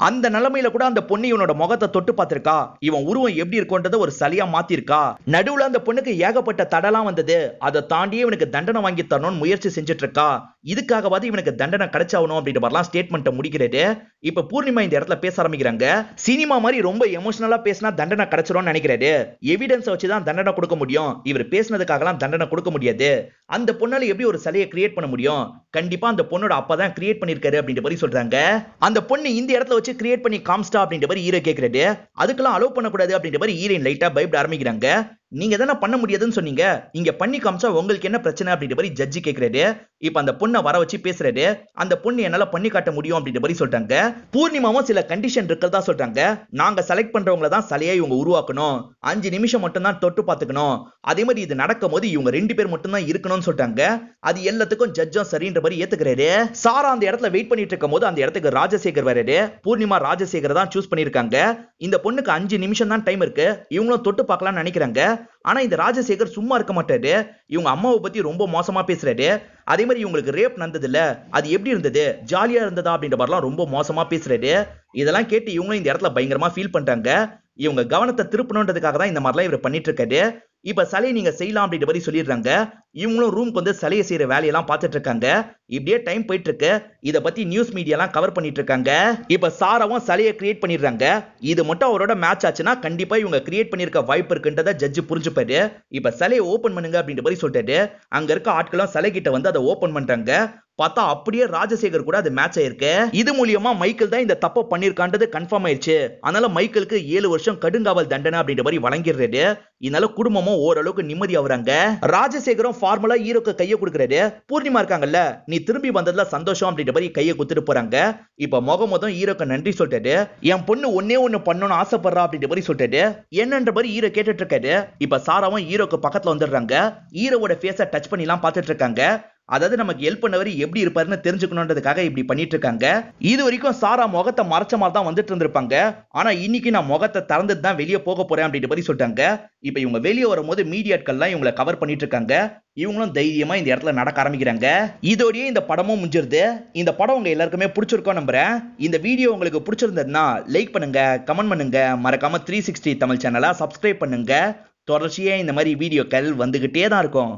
அந்த நிலைமையில கூட அந்த பொண்ணு இவனோட முகத்தை தொட்டு பார்த்திருக்கா. இவன் உருவம் எப்படி இருக்கும்ன்றத ஒரு சலியா மாத்திருக்கா. நடுவுல அந்த பொண்ணுக்கு ஏகப்பட்ட தடலாம் வந்தது. அதை தாண்டியே இவனுக்கு தண்டனை வாங்கி தரணும்னு முயற்சி செஞ்சுட்டு இருக்கா. இதுக்காகவாது இவனுக்கு தண்டனை கிடைச்சாகணும் அப்படின்ற மாதிரிலாம் ஸ்டேட்மெண்ட் முடிக்கிறது. இப்ப பூர்ணிமா இந்த இடத்துல பேச ஆரம்பிக்கிறாங்க. சினிமா மாதிரி ரொம்ப எமோஷனலா பேசினா தண்டனை கிடைச்சிரும்னு நினைக்கிறாரு. எவிடன்ஸ் வச்சுதான் தண்டனை கொடுக்க முடியும், இவர் பேசினதுக்காகலாம் தண்டனை கொடுக்க முடியாது. அந்த பொண்ணால எப்படி ஒரு சிலையை கிரியேட் பண்ண முடியும், கண்டிப்பா அந்த பொண்ணோட அப்பா தான் கிரியேட் பண்ணிருக்காரு அப்படின்ற மாதிரி சொல்றாங்க. அந்த பொண்ணு இந்த இடத்துல வச்சு கிரியேட் பண்ணி காமிச்சிட்டா அப்படின்ற மாதிரி ஹீரோ கேட்கிறாரு. அதுக்கெல்லாம் அலோவ் பண்ணக்கூடாது அப்படின்ற மாதிரி ஹீரோயின் லைட்டா பயப்பட ஆரம்பிக்கிறாங்க. நீங்க தானே பண்ண முடியாதுன்னு சொன்னீங்க, இங்க பண்ணி காமிச்சா உங்களுக்கு என்ன பிரச்சனை அப்படின்ற மாதிரி ஜட்ஜி கேட்கிறாரு. இப்ப அந்த பொண்ணை வர வச்சு பேசுறாரு. அந்த பொண்ணு என்னால பண்ணி காட்ட முடியும் அப்படின்ற மாதிரி சொல்றாங்க. பூர்ணிமாவும் சில கண்டிஷன் இருக்கிறதா சொல்றாங்க. நாங்க செலக்ட் பண்றவங்கள தான் சிலையை இவங்க உருவாக்கணும், 5 நிமிஷம் மட்டும் தான் தொட்டு பார்த்துக்கணும், அதே மாதிரி இது நடக்கும் போது இவங்க 2 பேர் மட்டும் தான் இருக்கணும்னு சொல்றாங்க. அது எல்லாத்துக்கும் ஜட்ஜும் சரின்ற மாதிரி ஏத்துக்கிறாரு. சாரா அந்த இடத்துல வெயிட் பண்ணிட்டு இருக்கும் போது அந்த இடத்துக்கு ராஜசேகர் வராரு. பூர்ணிமா ராஜசேகர் தான் சூஸ் பண்ணிருக்காங்க. இந்த பொண்ணுக்கு 5 நிமிஷம் தான் டைம் இருக்கு, இவங்களும் தொட்டு பார்க்கலாம்னு நினைக்கிறாங்க. ஆனா இந்த ராஜசேகர் சும்மா இருக்க மாட்டாரு. இவங்க அம்மாவை பத்தி ரொம்ப மோசமா பேசுறாரு. அதே மாதிரி இவங்களுக்கு ரேப் நடந்தது இல்ல, அது எப்படி இருந்தது, ஜாலியா இருந்ததா அப்படின்ற மாதிரிலாம் ரொம்ப மோசமா பேசுறாரு. இதெல்லாம் கேட்டு இவங்களும் இந்த இடத்துல பயங்கரமா ஃபீல் பண்றாங்க. இவங்க கவனத்தை திருப்பணுன்றதுக்காக தான் இந்த மாதிரிலாம் இவர் பண்ணிட்டு இருக்காரு. இப்ப சிலையை நீங்க செய்யலாம் அப்படின்ற மாதிரி சொல்லிடுறாங்க. இவங்களும் ரூம்க்கு வந்து சிலையை செய்யற வேலையெல்லாம் பார்த்துட்டு இருக்காங்க. இப்படியே டைம் போயிட்டு இருக்கு. இத பத்தி நியூஸ் மீடியாலாம் கவர் பண்ணிட்டு இருக்காங்க. இப்ப சாராவும் சிலையை கிரியேட் பண்ணிடுறாங்க. இது மட்டும் அவரோட மேட்ச் ஆச்சுன்னா கண்டிப்பா இவங்க கிரியேட் பண்ணிருக்க வாய்ப்பு இருக்குன்றத ஜட்ஜ் புரிஞ்சுப்பாரு. இப்ப சிலையை ஓபன் பண்ணுங்க அப்படின்ற மாதிரி சொல்லிட்டாரு. அங்க இருக்க ஆட்களும் சிலை கிட்ட வந்து அதை ஓபன் பண்றாங்க. பார்த்தா அப்படியே ராஜசேகர் கூட அது மேட்ச் ஆயிருக்கு. இது மூலியமா மைக்கேல் தான் இந்த தப்பை பண்ணிருக்கான்றது கன்ஃபார்ம் ஆயிடுச்சு. அதனால மைக்கேலுக்கு 7 வருஷம் கடுங்காவல் தண்டனை அப்படின்ற மாதிரி வழங்கிடுறாரு. இதனால குடும்பமும் ஓரளவுக்கு நிம்மதி ஆகுறாங்க. ராஜசேகரும் ஃபார்முலா ஹீரோக்கு கையை கொடுக்குறாரு. பூர்ணிமா இருக்காங்கல்ல, நீ திரும்பி வந்ததுல சந்தோஷம் அப்படின்ற மாதிரி கையை குத்துட்டு போறாங்க. இப்ப முகமதும் ஹீரோக்கு நன்றி சொல்லிட்டாரு. என் பொண்ணு ஒன்னே ஒண்ணு பண்ணணும்னு ஆசைப்படுறா அப்படின்ற மாதிரி சொல்லிட்டாரு. என்னன்ற மாதிரி ஹீரோ கேட்டுட்டு இருக்காரு. இப்ப சாராவும் ஹீரோக்கு பக்கத்துல வந்துடுறாங்க. ஹீரோவோட ஃபேஸை டச் பண்ணிலாம் பார்த்துட்டு இருக்காங்க. அதாவது நமக்கு ஹெல்ப் பண்ணவர் எப்படி இருப்பாருன்னு தெரிஞ்சுக்கணுன்றதுக்காக இப்படி பண்ணிட்டு இருக்காங்க. இது வரைக்கும் சாரா முகத்தை மறைச்ச மாதிரி தான் வந்துட்டு இருந்திருப்பாங்க. ஆனா இன்னைக்கு நான் முகத்தை திறந்துட்டு தான் வெளியே போக போறேன் அப்படின்ற மாதிரி சொல்லிட்டாங்க. இப்ப இவங்க வெளியே வரும்போது மீடியாட்கள்லாம் இவங்களை கவர் பண்ணிட்டு இருக்காங்க. இவங்களும் தைரியமா இந்த இடத்துல நடக்க ஆரம்பிக்கிறாங்க. இதோடய இந்த படமும் முடிஞ்சிருது. இந்த படம் உங்க எல்லாருக்குமே பிடிச்சிருக்கோம் நம்புறேன். இந்த வீடியோ உங்களுக்கு பிடிச்சிருந்ததுன்னா லைக் பண்ணுங்க, கமெண்ட் பண்ணுங்க, மறக்காம 360 தமிழ் சேனலை சப்ஸ்கிரைப் பண்ணுங்க. தொடர்ச்சியா இந்த மாதிரி வீடியோக்கள் வந்துகிட்டே தான் இருக்கும்.